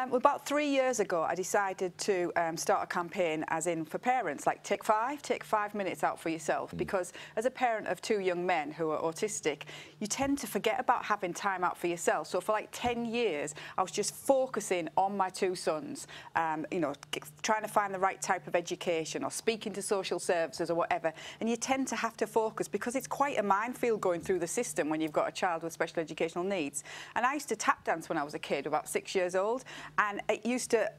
Well, about 3 years ago, I decided to start a campaign, as in for parents, like take 5 minutes out for yourself. Because as a parent of 2 young men who are autistic, you tend to forget about having time out for yourself. So for like 10 years, I was just focusing on my 2 sons, you know, trying to find the right type of education or speaking to social services or whatever. And you tend to have to focus because it's quite a minefield going through the system when you've got a child with special educational needs. And I used to tap dance when I was a kid, about 6 years old. And I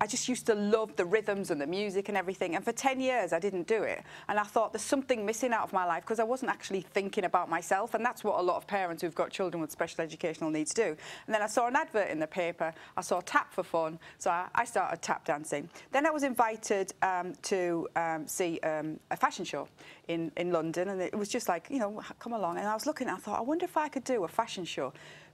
just used to love the rhythms and the music and everything. And for 10 years, I didn't do it. And I thought there's something missing out of my life because I wasn't actually thinking about myself. And that's what a lot of parents who've got children with special educational needs do. And then I saw an advert in the paper. I saw Tap for Fun. So I started tap dancing. Then I was invited to see a fashion show in London. And it was just like, you know, come along. And I was looking, I thought, I wonder if I could do a fashion show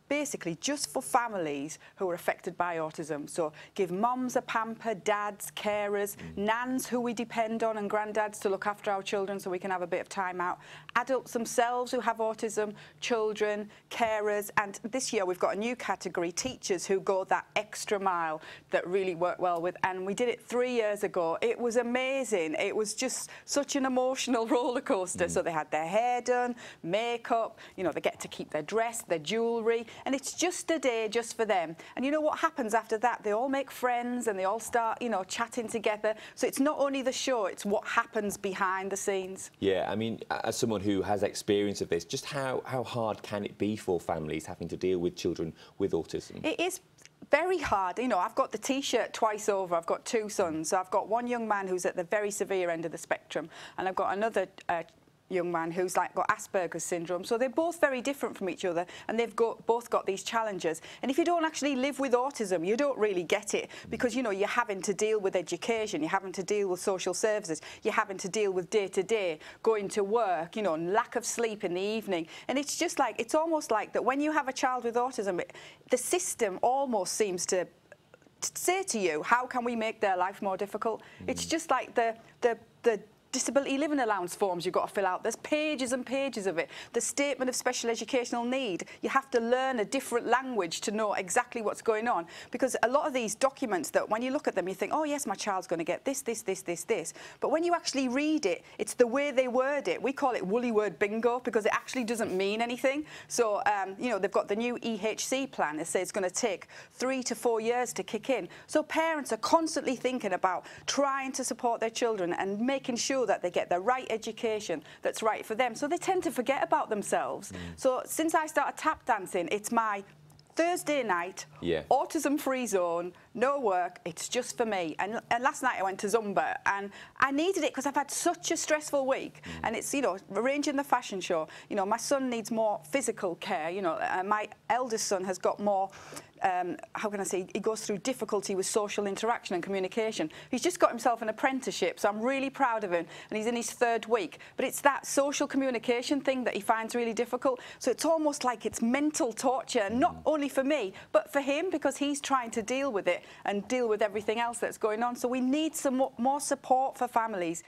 basically just for families who are affected by autism. So give mums a pamper, dads, carers, nans who we depend on, and granddads to look after our children so we can have a bit of time out, adults themselves who have autism, children, carers, and this year we've got a new category, teachers who go that extra mile that really work well with, and we did it 3 years ago. It was amazing. It was just such an emotional roller coaster. So they had their hair done, makeup, you know, they get to keep their dress, their jewellery, and it's just a day just for them. And you know what happens after that? They all make friends and they all start, you know, chatting together. So it's not only the show, it's what happens behind the scenes. Yeah, I mean, as someone who has experience of this, just how hard can it be for families having to deal with children with autism? It is very hard. You know, I've got the T-shirt twice over. I've got 2 sons. So I've got one young man who's at the very severe end of the spectrum, and I've got another young man who's like got Asperger's syndrome. So they're both very different from each other, and they've both got these challenges. And if you don't actually live with autism, you don't really get it, because, you know, you're having to deal with education, you're having to deal with social services, you're having to deal with day-to-day, going to work, you know, and lack of sleep in the evening. And it's just like, it's almost like that when you have a child with autism, the system almost seems to say to you, how can we make their life more difficult? It's just like the disability living allowance forms you've got to fill out. There's pages and pages of it. The statement of special educational need, you have to learn a different language to know exactly what's going on, because a lot of these documents that when you look at them you think, oh yes, my child's going to get this, this, this, this, this. But when you actually read it, it's the way they word it. We call it woolly word bingo because it actually doesn't mean anything. So, you know, they've got the new EHC plan. They say it's going to take 3 to 4 years to kick in. So parents are constantly thinking about trying to support their children and making sure that they get the right education that's right for them. So they tend to forget about themselves. So since I started tap dancing, it's my Thursday night, autism-free zone, no work, it's just for me. And last night I went to Zumba, and I needed it because I've had such a stressful week. And it's, you know, arranging the fashion show. You know, my son needs more physical care. You know, my eldest son has got more, how can I say, he goes through difficulty with social interaction and communication. He's just got himself an apprenticeship, so I'm really proud of him, and he's in his 3rd week. But it's that social communication thing that he finds really difficult. So it's almost like it's mental torture, not only for me, but for him, because he's trying to deal with it and deal with everything else that's going on. So we need some more support for families.